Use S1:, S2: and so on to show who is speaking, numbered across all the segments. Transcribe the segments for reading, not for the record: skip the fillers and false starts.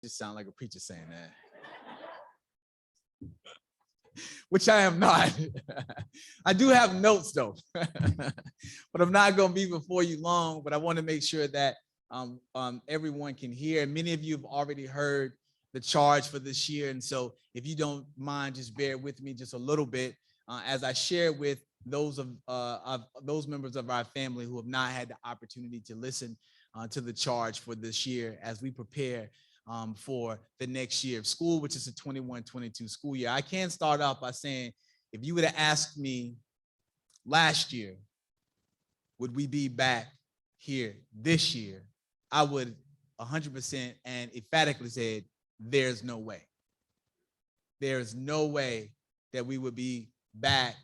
S1: Just sound like a preacher saying that. Which I am not. I do have notes though, but I'm not going to be before you long. But I want to make sure that everyone can hear. Many of you have already heard the charge for this year, and so if you don't mind, just bear with me just a little bit as I share with those those members of our family who have not had the opportunity to listen to the charge for this year as we prepare for the next year of school, which is the 21-22 school year. I can start off by saying, if you would have asked me last year, would we be back here this year, I would 100% and emphatically said, there's no way. There's no way that we would be back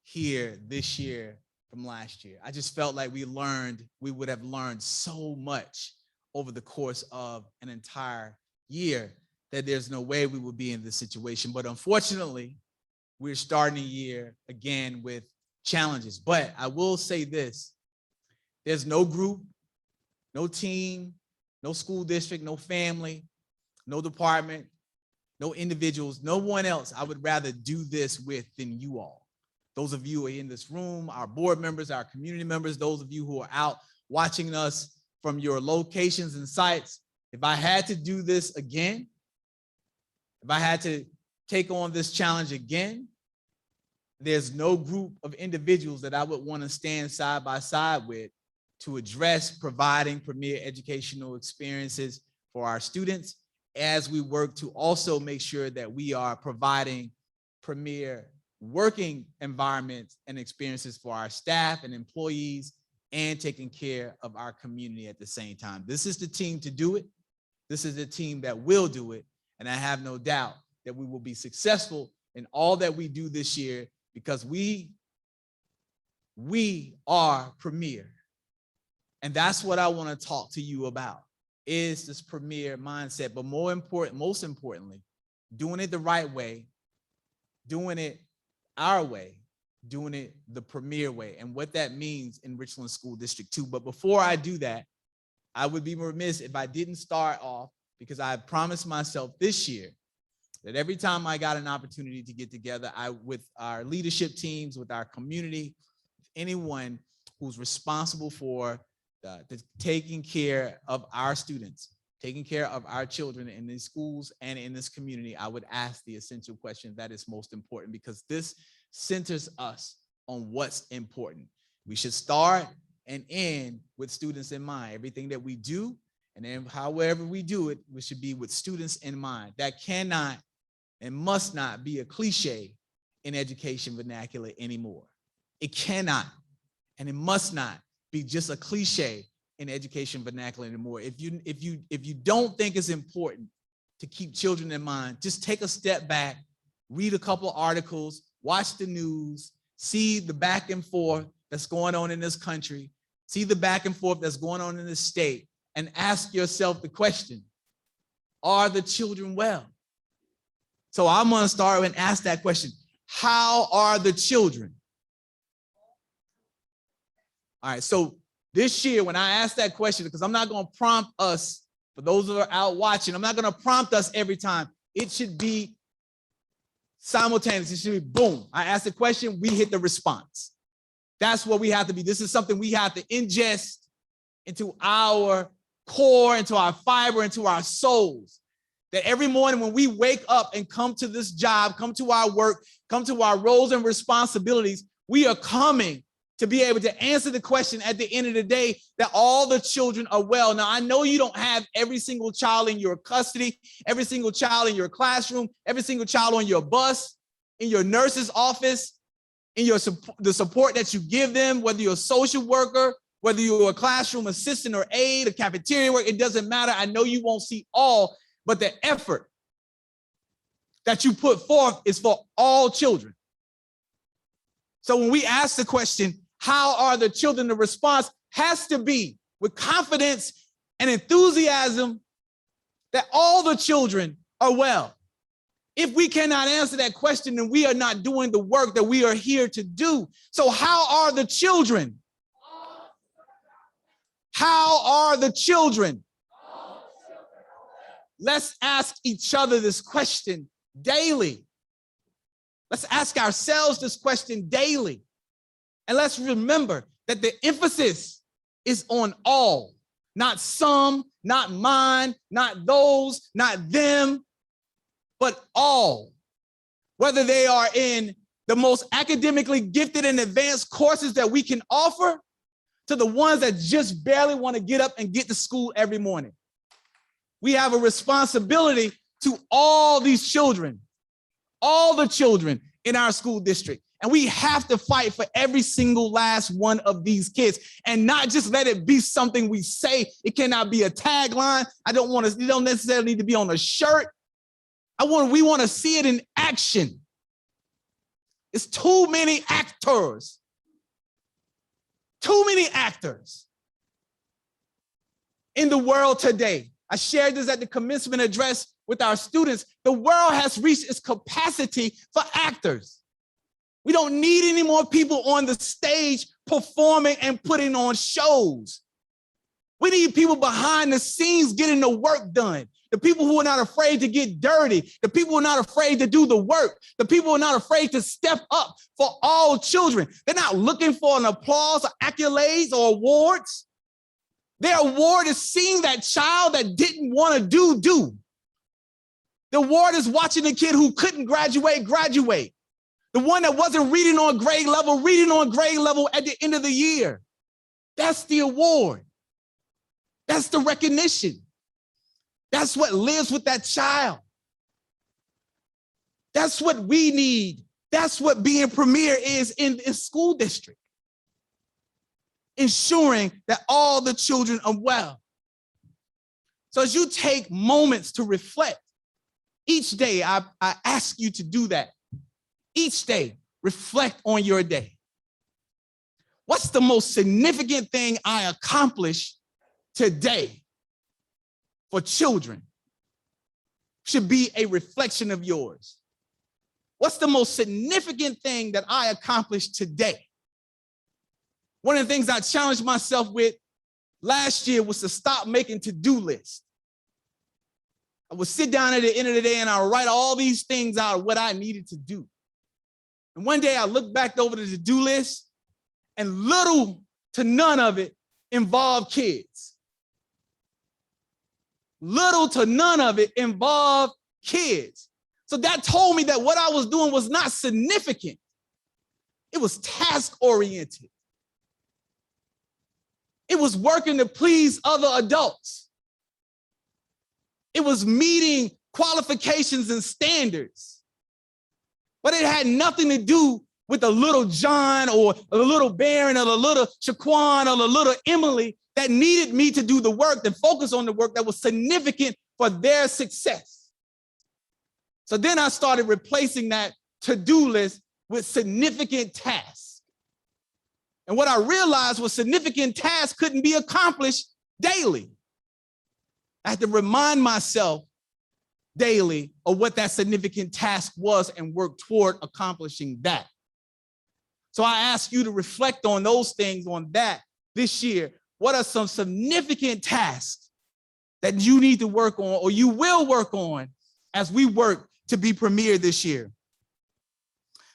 S1: here this year from last year. I just felt like we would have learned so much over the course of an entire year that there's no way we would be in this situation. But unfortunately, we're starting a year again with challenges. But I will say this, there's no group, no team, no school district, no family, no department, no individuals, no one else I would rather do this with than you all. Those of you who are in this room, our board members, our community members, those of you who are out watching us from your locations and sites. If I had to do this again, if I had to take on this challenge again, there's no group of individuals that I would want to stand side by side with to address providing premier educational experiences for our students as we work to also make sure that we are providing premier working environments and experiences for our staff and employees and taking care of our community at the same time. This is the team to do it. This is the team that will do it. And I have no doubt that we will be successful in all that we do this year because we are premier. And that's what I want to talk to you about, is this premier mindset. But most importantly, doing it the right way, doing it our way, doing it the premier way, and what that means in Richland School District 2. But before I do that, I would be remiss if I didn't start off, because I promised myself this year that every time I got an opportunity to get together, with our leadership teams, with our community, anyone who's responsible for the taking care of our students, taking care of our children in these schools and in this community, I would ask the essential question that is most important, because this centers us on what's important. We should start and end with students in mind. Everything that we do, and then however we do it, we should be with students in mind. That cannot and must not be a cliche in education vernacular anymore. It cannot and it must not be just a cliche in education vernacular anymore. If you don't think it's important to keep children in mind, just take a step back, read a couple articles, watch the news, see the back and forth that's going on in this country, see the back and forth that's going on in this state, and ask yourself the question, are the children well? So I'm going to start and ask that question. How are the children? All right, so this year, when I ask that question, because I'm not going to prompt us, for those who are out watching, I'm not going to prompt us every time. It should be simultaneous. It should be boom. I ask the question, we hit the response. That's what we have to be. This is something we have to ingest into our core, into our fiber, into our souls. That every morning when we wake up and come to this job, come to our work, come to our roles and responsibilities, we are coming to be able to answer the question at the end of the day that all the children are well. Now, I know you don't have every single child in your custody, every single child in your classroom, every single child on your bus, in your nurse's office, in the support that you give them, whether you're a social worker, whether you're a classroom assistant or aide, a cafeteria worker, it doesn't matter. I know you won't see all, but the effort that you put forth is for all children. So when we ask the question, how are the children? The response has to be with confidence and enthusiasm that all the children are well. If we cannot answer that question, then we are not doing the work that we are here to do. So how are the children? How are the children? let's ask each other this question daily. Let's ask ourselves this question daily. And let's remember that the emphasis is on all, not some, not mine, not those, not them, but all. Whether they are in the most academically gifted and advanced courses that we can offer, to the ones that just barely want to get up and get to school every morning. We have a responsibility to all these children, all the children in our school district. And we have to fight for every single last one of these kids and not just let it be something we say. It cannot be a tagline. It don't necessarily need to be on a shirt. We want to see it in action. It's too many actors. Too many actors in the world today. I shared this at the commencement address with our students. The world has reached its capacity for actors. We don't need any more people on the stage performing and putting on shows. We need people behind the scenes getting the work done. The people who are not afraid to get dirty, the people who are not afraid to do the work, the people who are not afraid to step up for all children. They're not looking for an applause or accolades or awards. Their award is seeing that child that didn't want to do. The award is watching the kid who couldn't graduate. The one that wasn't reading on grade level at the end of the year. That's the award. That's the recognition. That's what lives with that child. That's what we need. That's what being premier is in school district. Ensuring that all the children are well. So as you take moments to reflect, each day I ask you to do that. Each day, reflect on your day. What's the most significant thing I accomplished today? For children should be a reflection of yours. What's the most significant thing that I accomplished today? One of the things I challenged myself with last year was to stop making to-do lists. I would sit down at the end of the day and I would write all these things out of what I needed to do. And one day I looked back over the to-do list and little to none of it involved kids. Little to none of it involved kids. So that told me that what I was doing was not significant. It was task-oriented. It was working to please other adults. It was meeting qualifications and standards. But it had nothing to do with a little John or a little Baron or a little Shaquan or a little Emily that needed me to do the work, to focus on the work that was significant for their success. So then I started replacing that to-do list with significant tasks. And what I realized was significant tasks couldn't be accomplished daily. I had to remind myself daily of what that significant task was and work toward accomplishing that. So I ask you to reflect on those things, on that this year. What are some significant tasks that you need to work on or you will work on as we work to be premier this year?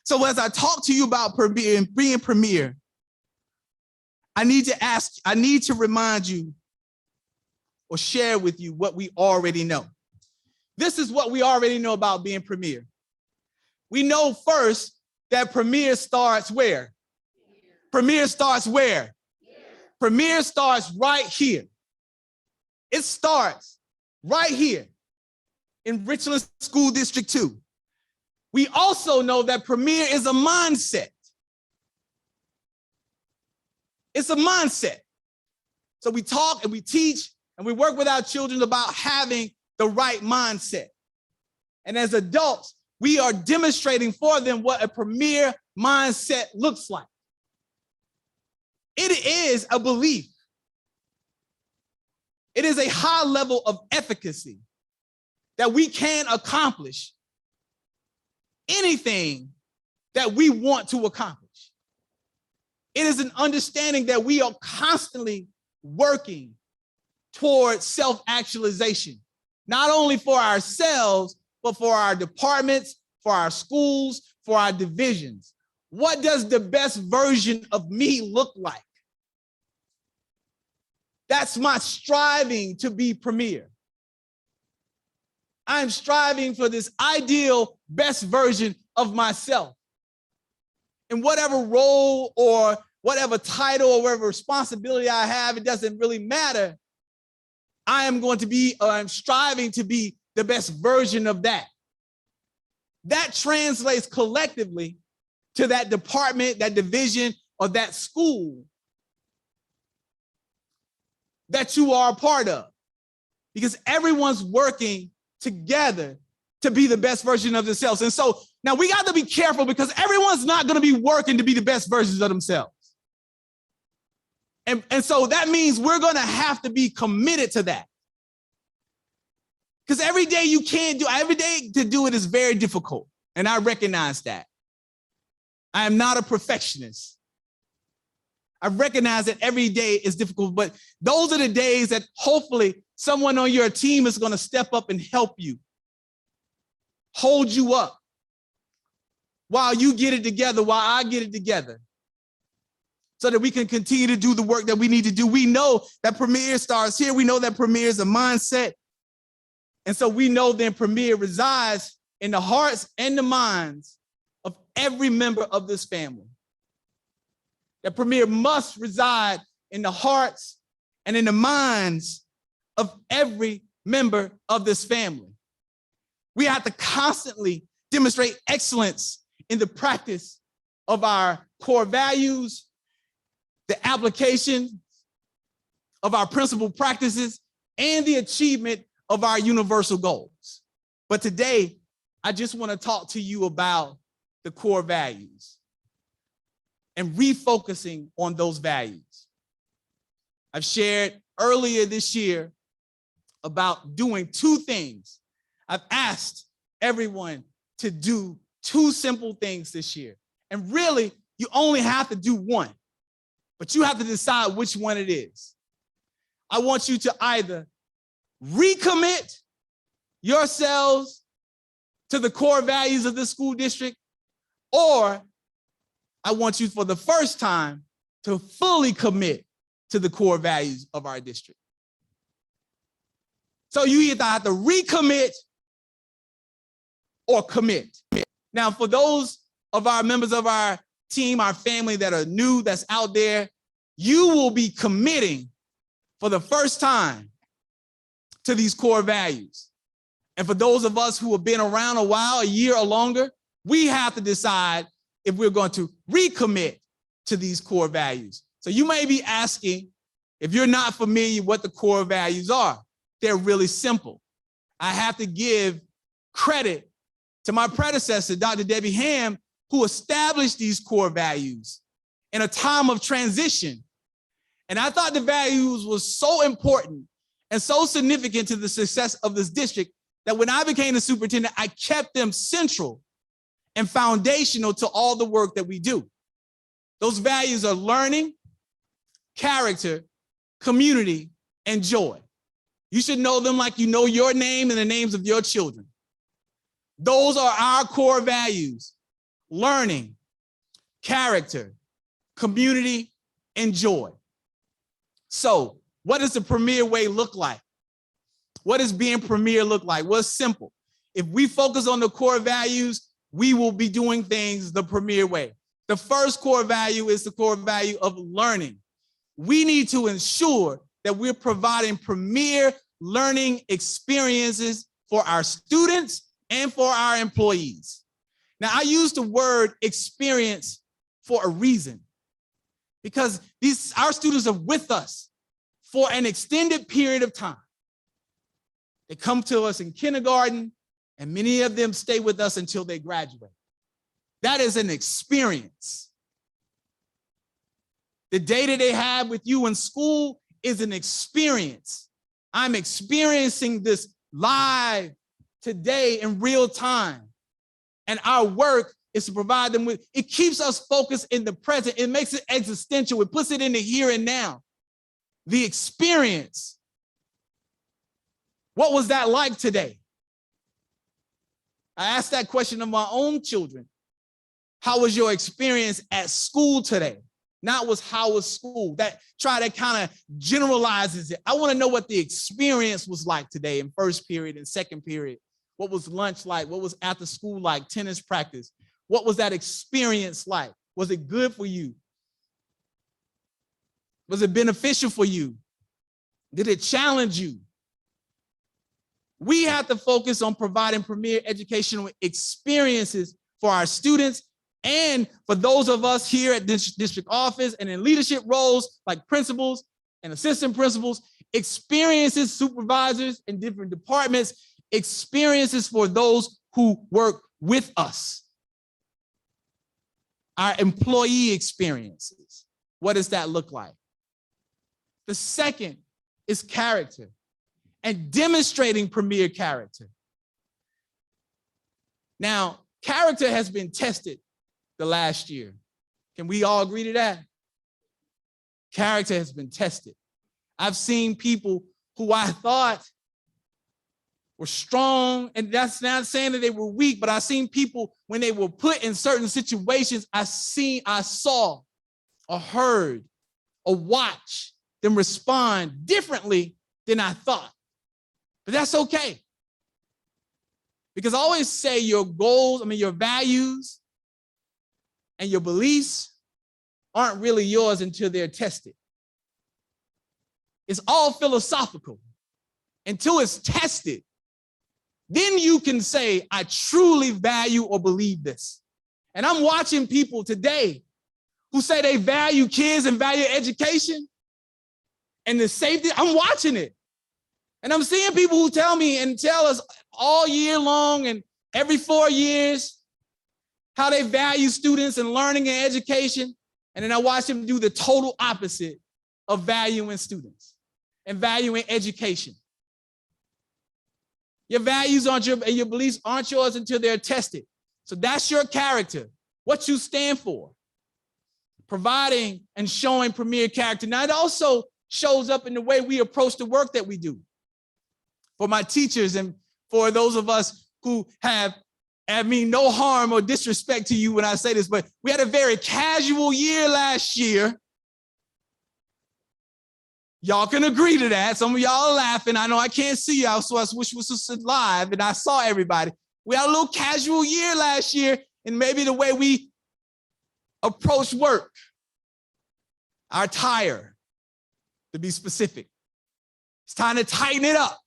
S1: So as I talk to you about being premier, I need to remind you or share with you what we already know. This is what we already know about being premier. We know first that premier starts where? Premier starts where? Premier starts right here. It starts right here in Richland School District 2. We also know that premier is a mindset. It's a mindset. So we talk and we teach and we work with our children about having the right mindset. And as adults, we are demonstrating for them what a premier mindset looks like. It is a belief. It is a high level of efficacy that we can accomplish anything that we want to accomplish. It is an understanding that we are constantly working towards self-actualization. not only for ourselves, but for our departments, for our schools, for our divisions. What does the best version of me look like? That's my striving to be premier. I'm striving for this ideal best version of myself. And whatever role or whatever title or whatever responsibility I have, it doesn't really matter. I'm striving to be the best version of that. That translates collectively to that department, that division, or that school that you are a part of. Because everyone's working together to be the best version of themselves. And so now we got to be careful because everyone's not going to be working to be the best versions of themselves. And so that means we're going to have to be committed to that. Because every day to do it is very difficult. And I recognize that. I am not a perfectionist. I recognize that every day is difficult, but those are the days that hopefully someone on your team is going to step up and help you, hold you up while you get it together, while I get it together, so that we can continue to do the work that we need to do. We know that Premier starts here. We know that Premier is a mindset. And so we know then Premier resides in the hearts and the minds of every member of this family. That Premier must reside in the hearts and in the minds of every member of this family. We have to constantly demonstrate excellence in the practice of our core values, the application of our principal practices, and the achievement of our universal goals. But today, I just want to talk to you about the core values and refocusing on those values. I've shared earlier this year about doing two things. I've asked everyone to do two simple things this year. And really, you only have to do one, but you have to decide which one it is. I want you to either recommit yourselves to the core values of this school district, or I want you for the first time to fully commit to the core values of our district. So you either have to recommit or commit. Now, for those of our members of our team, our family that are new, that's out there, you will be committing for the first time to these core values. And for those of us who have been around a while, a year or longer, we have to decide if we're going to recommit to these core values. So you may be asking, if you're not familiar what the core values are, they're really simple. I have to give credit to my predecessor, Dr. Debbie Ham, who established these core values in a time of transition. And I thought the values was so important and so significant to the success of this district that when I became the superintendent, I kept them central and foundational to all the work that we do. Those values are learning, character, community, and joy. You should know them like you know your name and the names of your children. Those are our core values: learning, character, community, and joy. So what does the Premier way look like? What does being Premier look like? Well, it's simple. If we focus on the core values, we will be doing things the Premier way. The first core value is the core value of learning. We need to ensure that we're providing premier learning experiences for our students and for our employees. Now, I use the word experience for a reason, because our students are with us for an extended period of time. They come to us in kindergarten, and many of them stay with us until they graduate. That is an experience. The data they have with you in school is an experience. I'm experiencing this live today in real time. And our work is to provide them with, it keeps us focused in the present. It makes it existential. It puts it in the here and now. The experience. What was that like today? I asked that question of my own children. How was your experience at school today? Not was how was school. That kind of generalizes it. I want to know what the experience was like today in first period and second period. What was lunch like? What was after school like? Tennis practice. What was that experience like? Was it good for you? Was it beneficial for you? Did it challenge you? We have to focus on providing premier educational experiences for our students and for those of us here at this district office and in leadership roles like principals and assistant principals, experiences, supervisors in different departments, experiences for those who work with us. Our employee experiences. What does that look like? The second is character and demonstrating premier character. Now, character has been tested the last year. Can we all agree to that? Character has been tested. I've seen people who I thought were strong, and that's not saying that they were weak, but I've seen people when they were put in certain situations, I saw or heard or watched them respond differently than I thought. But that's okay. Because I always say your goals, your values and your beliefs aren't really yours until they're tested. It's all philosophical until it's tested. Then you can say, I truly value or believe this. And I'm watching people today who say they value kids and value education and the safety. I'm watching it. And I'm seeing people who tell me and tell us all year long and every 4 years how they value students and learning and education. And then I watch them do the total opposite of valuing students and valuing education. Your values and your beliefs aren't yours until they're tested. So that's your character, what you stand for. Providing and showing premier character. Now, it also shows up in the way we approach the work that we do. For my teachers and for those of us who no harm or disrespect to you when I say this, but we had a very casual year last year. Y'all can agree to that. Some of y'all are laughing. I know I can't see y'all, so I wish this was live and I saw everybody. We had a little casual year last year, and maybe the way we approach work, our attire, to be specific. It's time to tighten it up.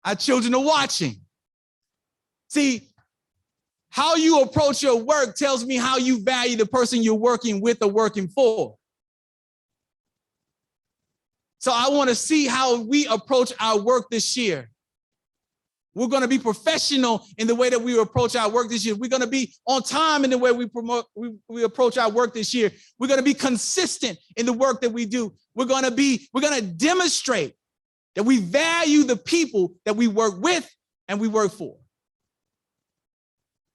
S1: Our children are watching. See, how you approach your work tells me how you value the person you're working with or working for. So I want to see how we approach our work this year. We're going to be professional in the way that we approach our work this year. We're going to be on time in the way we approach our work this year. We're going to be consistent in the work that we do. We're going to demonstrate that we value the people that we work with and we work for.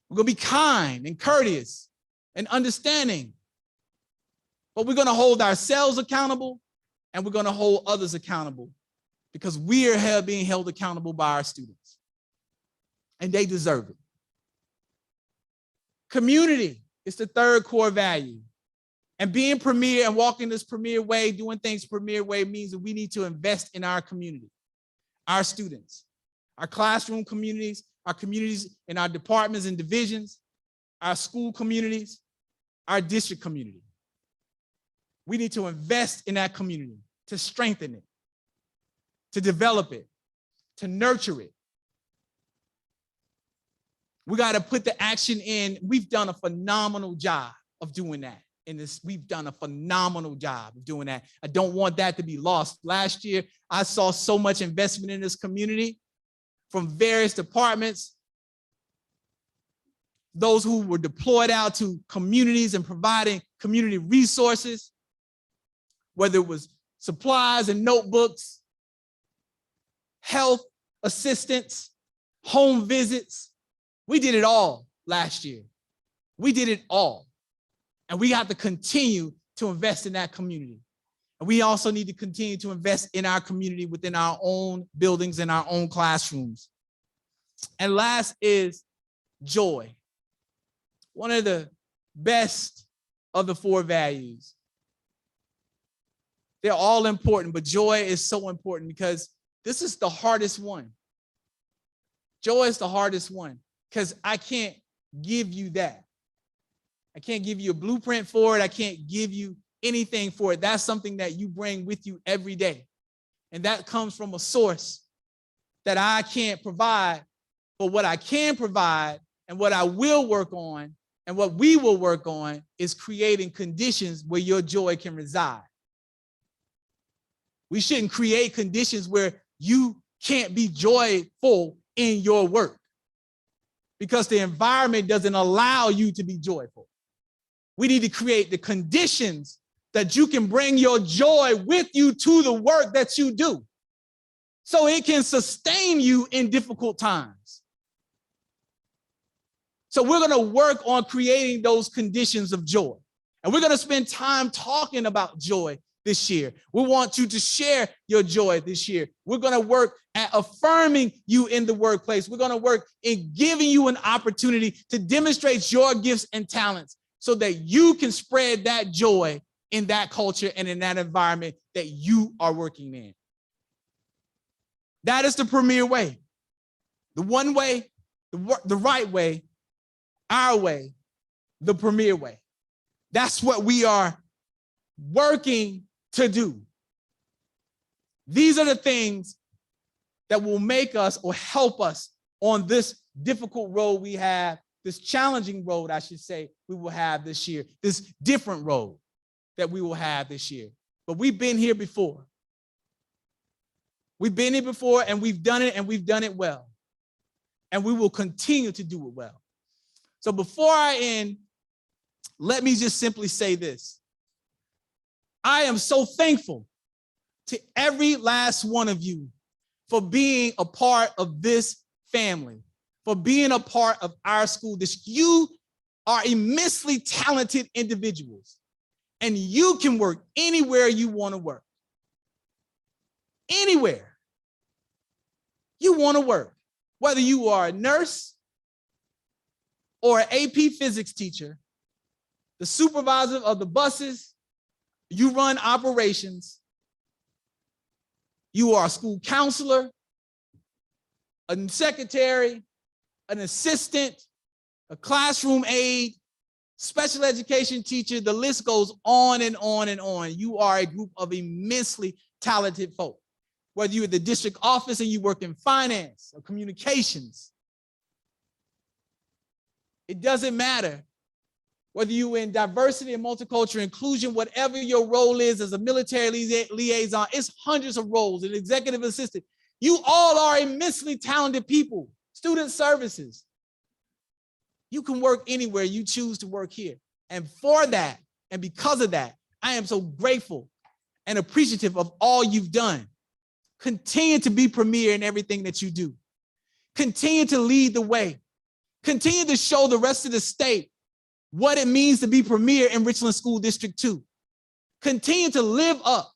S1: We're going to be kind and courteous and understanding. But we're going to hold ourselves accountable and we're going to hold others accountable because we are being held accountable by our students. And they deserve it. Community is the third core value. And being premier and walking this premier way, doing things premier way means that we need to invest in our community, our students, our classroom communities, our communities in our departments and divisions, our school communities, our district community. We need to invest in that community, to strengthen it, to develop it, to nurture it. We got to put the action in. We've done a phenomenal job of doing that. We've done a phenomenal job of doing that. I don't want that to be lost. Last year, I saw so much investment in this community from various departments, those who were deployed out to communities and providing community resources, whether it was supplies and notebooks, health assistance, home visits. We did it all last year. We did it all. And we have to continue to invest in that community. And we also need to continue to invest in our community within our own buildings and our own classrooms. And last is joy. One of the best of the 4 values. They're all important, but joy is so important because this is the hardest one. Joy is the hardest one because I can't give you that. I can't give you a blueprint for it. I can't give you anything for it. That's something that you bring with you every day. And that comes from a source that I can't provide. But what I can provide and what I will work on and what we will work on is creating conditions where your joy can reside. We shouldn't create conditions where you can't be joyful in your work because the environment doesn't allow you to be joyful. We need to create the conditions that you can bring your joy with you to the work that you do so it can sustain you in difficult times. So we're going to work on creating those conditions of joy. And we're going to spend time talking about joy this year. We want you to share your joy this year. We're going to work at affirming you in the workplace. We're going to work in giving you an opportunity to demonstrate your gifts and talents so that you can spread that joy in that culture and in that environment that you are working in. That is the premier way. The one way, the right way, our way, the premier way. That's what we are working to do. These are the things that will make us or help us on this difficult road we have, this challenging road, I should say, we will have this year, this different road that we will have this year. But we've been here before. We've been here before and we've done it and we've done it well. And we will continue to do it well. So before I end, let me just simply say this. I am so thankful to every last one of you for being a part of this family, for being a part of our school district. You are immensely talented individuals, and you can work anywhere you want to work. Anywhere you want to work, whether you are a nurse or an AP physics teacher, the supervisor of the buses, you run operations, you are a school counselor, a secretary, an assistant, a classroom aide, special education teacher, the list goes on and on and on. You are a group of immensely talented folk. Whether you're at the district office and you work in finance or communications, it doesn't matter. Whether you're in diversity and multicultural inclusion, whatever your role is as a military liaison, it's hundreds of roles, an executive assistant. You all are immensely talented people, student services. You can work anywhere you choose to work here. And for that, and because of that, I am so grateful and appreciative of all you've done. Continue to be premier in everything that you do. Continue to lead the way. Continue to show the rest of the state what it means to be premier in Richland School District 2. Continue to live up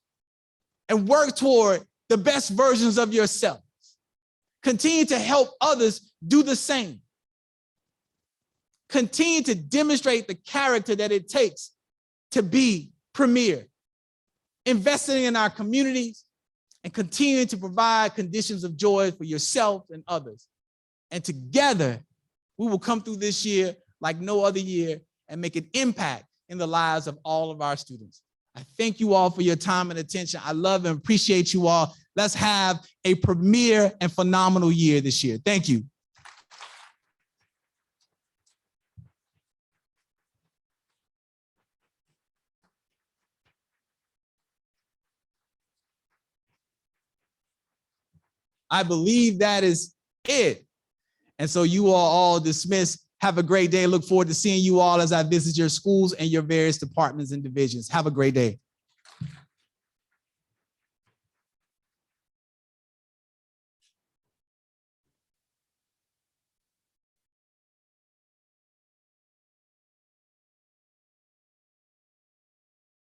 S1: and work toward the best versions of yourselves. Continue to help others do the same. Continue to demonstrate the character that it takes to be premier. Investing in our communities and continuing to provide conditions of joy for yourself and others. And together, we will come through this year like no other year and make an impact in the lives of all of our students. I thank you all for your time and attention. I love and appreciate you all. Let's have a premier and phenomenal year this year. Thank you. I believe that is it. And so you are all dismissed. Have a great day. Look forward to seeing you all as I visit your schools and your various departments and divisions. Have a great day.